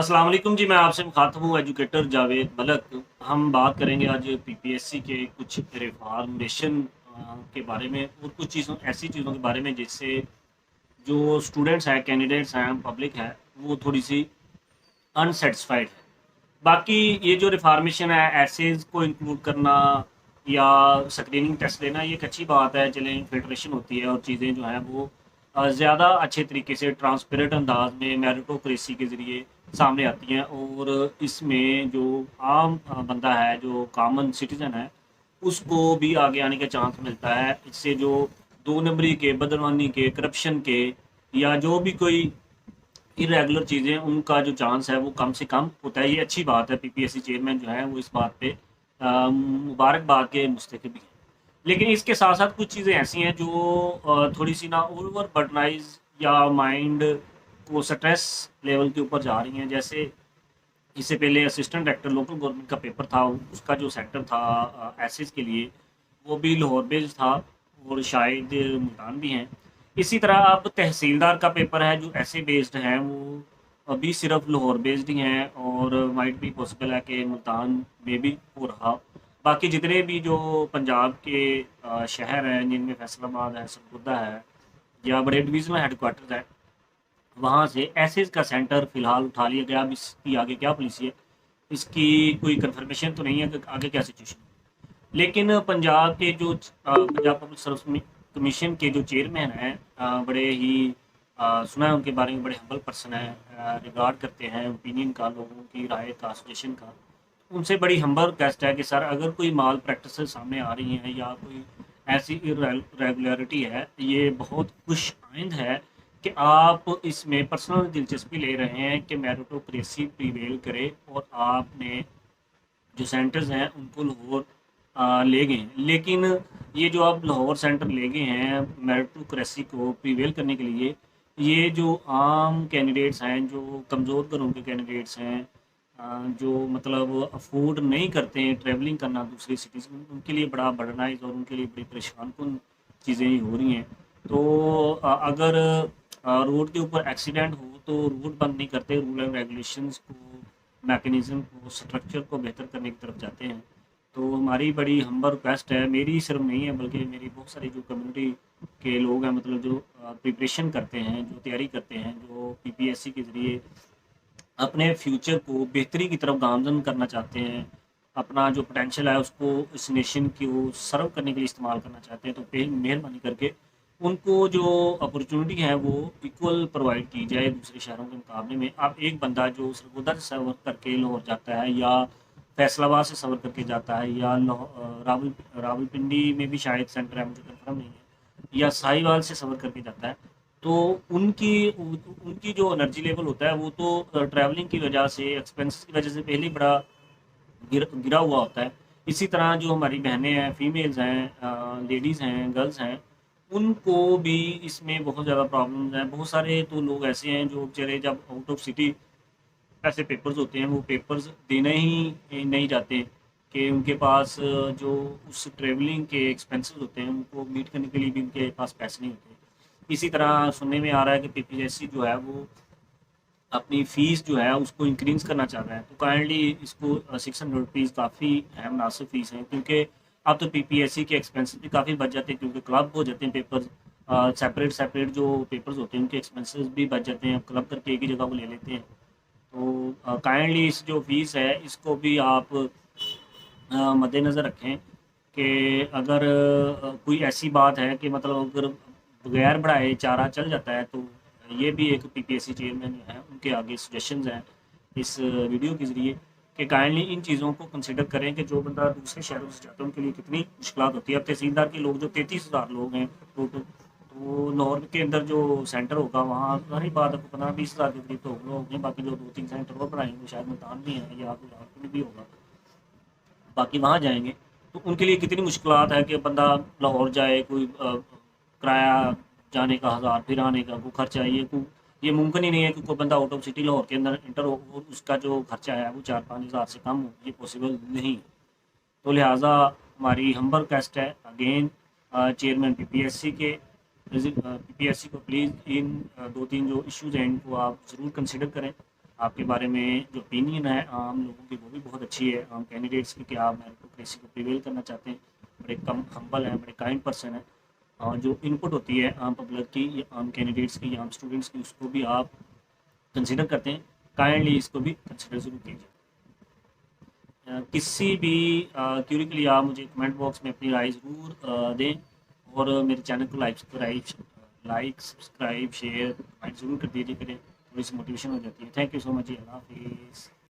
अस्सलाम वालेकुम जी। मैं आपसे मुखातब हूँ एजुकेटर जावेद मलक। हम बात करेंगे आज पीपीएससी के कुछ रिफॉर्मेशन के बारे में और कुछ चीज़ों ऐसी चीज़ों के बारे में जिससे जो स्टूडेंट्स हैं, कैंडिडेट्स हैं, पब्लिक है, वो थोड़ी सी अनसेटिस्फाइड है। बाकी ये जो रिफॉर्मेशन है, एसेज को इंक्लूड करना या स्क्रीनिंग टेस्ट लेना, ये एक अच्छी बात है। चलें, फिल्ट्रेशन होती है और चीज़ें जो हैं वो ज़्यादा अच्छे तरीके से ट्रांसपेरेंट अंदाज में मेरिटोक्रेसी के ज़रिए सामने आती हैं। और इसमें जो आम बंदा है, जो कॉमन सिटीज़न है, उसको भी आगे आने का चांस मिलता है। इससे जो दो नंबरी के, बदनवानी के, करप्शन के या जो भी कोई इरेगुलर चीज़ें, उनका जो चांस है वो कम से कम होता है। ये अच्छी बात है। पीपीएससी चेयरमैन जो है वो इस बात पे मुबारकबाद के मुस्तहिक भी हैं। लेकिन इसके साथ साथ कुछ चीज़ें ऐसी हैं जो थोड़ी सी ना ओवर बर्डनाइज या माइंड को स्ट्रेस लेवल के ऊपर जा रही हैं। जैसे इससे पहले असिस्टेंट डायरेक्टर लोकल गवर्नमेंट का पेपर था, उसका जो सेंटर था एसिस के लिए, वो भी लाहौर बेस्ड था और शायद मुल्तान भी हैं। इसी तरह अब तहसीलदार का पेपर है जो ऐसे बेस्ड हैं, वो अभी सिर्फ लाहौर बेस्ड ही हैं और माइट भी पॉसिबल है कि मुल्तान में भी हो रहा। बाकी जितने भी जो पंजाब के शहर हैं, जिनमें फैसलाबाद है, सरगोदा है या बड़े डिवीजनल हेडक्वार्टर है, वहाँ से एसिस का सेंटर फ़िलहाल उठा लिया गया। अब इसकी आगे क्या पॉलिसी है, इसकी कोई कंफर्मेशन तो नहीं है कि आगे क्या सिचुएशन है। लेकिन पंजाब के जो पंजाब पब्लिक सर्विस कमीशन के जो चेयरमैन हैं, बड़े ही सुना है उनके बारे में, बड़े हम्बल पर्सन हैं, रिगार्ड करते हैं ओपिनियन का, लोगों की राय का, सजेशन का। उनसे बड़ी हम्बल रिक्वेस्ट है कि सर, अगर कोई माल प्रैक्टिस सामने आ रही हैं या कोई ऐसी इरेगुलरिटी है, ये बहुत खुश आइंद है कि आप इसमें पर्सनल दिलचस्पी ले रहे हैं कि मेरिटोक्रेसी प्रिवेल करे और आपने जो सेंटर्स हैं उनको लाहौर ले गए हैं। लेकिन ये जो आप लाहौर सेंटर ले गए हैं मेरिटोक्रेसी को प्रिवेल करने के लिए, ये जो आम कैंडिडेट्स हैं, जो कमज़ोर घरों के कैंडिडेट्स हैं, जो मतलब अफोर्ड नहीं करते हैं ट्रैवलिंग करना दूसरी सिटीज़ में, उनके लिए बड़ा बर्डनाइज और उनके लिए बड़ी परेशान कुन चीज़ें ही हो रही हैं। तो अगर रोड के ऊपर एक्सीडेंट हो तो रोड बंद नहीं करते, रूल एंड रेगुलेशंस को, मैकेनिज़्म को, स्ट्रक्चर को बेहतर करने की तरफ जाते हैं। तो हमारी बड़ी हम्बल रिक्वेस्ट है, मेरी सिर्फ नहीं है बल्कि मेरी बहुत सारी जो कम्युनिटी के लोग हैं, मतलब जो प्रिपरेशन करते हैं, जो तैयारी करते हैं, जो पीपीएससी के ज़रिए अपने फ्यूचर को बेहतरी की तरफ गामजन करना चाहते हैं, अपना जो पोटेंशियल है उसको इस नेशन को सर्व करने के लिए इस्तेमाल करना चाहते हैं, तो मेहरबानी करके उनको जो अपॉर्चुनिटी है वो इक्वल प्रोवाइड की जाए दूसरे शहरों के मुकाबले में। अब एक बंदा जो सरगोदा से सफ़र करके लाहौर जाता है या फैसलाबाद से सफ़र करके जाता है या रावलपिंडी में भी शायद सेंटर है, मुझे कंफर्म नहीं है, या साहिवाल से सफ़र करके जाता है, तो उनकी उनकी जो एनर्जी लेवल होता है वो तो ट्रैवलिंग की वजह से, एक्सपेंसेस की वजह से पहले ही बड़ा गिरा हुआ होता है। इसी तरह जो हमारी बहनें हैं, फीमेल्स हैं, लेडीज़ हैं, गर्ल्स हैं, उनको भी इसमें बहुत ज़्यादा प्रॉब्लम्स हैं। बहुत सारे तो लोग ऐसे हैं जो बेचारे जब आउट ऑफ सिटी ऐसे पेपर्स होते हैं, वो पेपर्स देने ही नहीं जाते कि उनके पास जो उस ट्रैवलिंग के एक्सपेंसेस होते हैं उनको मीट करने के लिए भी उनके पास पैसे नहीं होते। इसी तरह सुनने में आ रहा है कि पीपीएससी जो है वो अपनी फ़ीस जो है उसको इंक्रीज़ करना चाह रहा है। तो काइंडली इसको 600 रुपीज़ काफ़ी है, मुनासिब फ़ीस है, क्योंकि अब तो पीपीएससी के एक्सपेंसेस भी काफ़ी बच जाते हैं, क्योंकि क्लब हो जाते हैं पेपर्स, सेपरेट सेपरेट जो पेपर्स होते हैं उनके एक्सपेंसेस भी बच जाते हैं, क्लब करके एक ही जगह वो ले लेते हैं। तो काइंडली इस जो फ़ीस है इसको भी आप मद्देनज़र रखें कि अगर कोई ऐसी बात है कि मतलब अगर बगैर बढ़ाए चारा चल जाता है, तो ये भी एक पीपीएससी चेयरमैन जो है उनके आगे सजेशंस हैं इस वीडियो के ज़रिए कि काइंडली इन चीज़ों को कंसिडर करें कि जो बंदा दूसरे शहरों से जाता है उनके लिए कितनी मुश्किल होती है। अब तहसीलदार के लोग जो 33,000 लोग हैं टोटल, तो लाहौर के अंदर जो सेंटर होगा वहाँ सारी बात आपको 15-20 हज़ार के करीब तो लोग होंगे। बाकी जो 2-3 सेंटर और बढ़ाएंगे, शायद मुल्तान भी है या कोई और भी होगा, बाकी वहाँ जाएँगे, तो उनके लिए कितनी मुश्किलात है कि बंदा लाहौर जाए, कोई किराया जाने का 1000, फिर आने का कोई खर्चा, ये मुमकिन ही नहीं है कि कोई बंदा आउट ऑफ सिटी लाहौर के अंदर इंटर हो और उसका जो खर्चा है वो 4-5 हज़ार से कम हो, ये पॉसिबल नहीं है। तो लिहाजा हमारी हम्बल रिक्वेस्ट है अगेन चेयरमैन पीपीएससी के, पीपीएससी को प्लीज़ इन 2-3 जो इश्यूज़ हैं इनको आप ज़रूर कंसिडर करें। آپ کے بارے میں جو اوپینین ہے عام لوگوں کی وہ بھی بہت اچھی ہے، عام کینڈیڈیٹس کی، کہ آپ میرٹوکریسی کو پریویل کرنا چاہتے ہیں، بڑے کم ہمبل ہیں، بڑے کائنڈ پرسن ہیں، اور جو ان پٹ ہوتی ہے عام پبلک کی یا عام کینڈیڈیٹس کی یا عام اسٹوڈنٹس کی، اس کو بھی آپ کنسیڈر کرتے ہیں، کائنڈلی اس کو بھی کنسیڈر ضرور کیجیے۔ کسی بھی کیوری کے لیے آپ مجھے کمنٹ باکس میں اپنی رائے ضرور دیں، اور میرے چینل کو لائک سبسکرائب شیئر کمنٹ ضرور کر دیجیے کریں، تھوڑی سی موٹیویشن ہو جاتی ہے۔ تھینک یو سو مچ جی، اللہ حافظ۔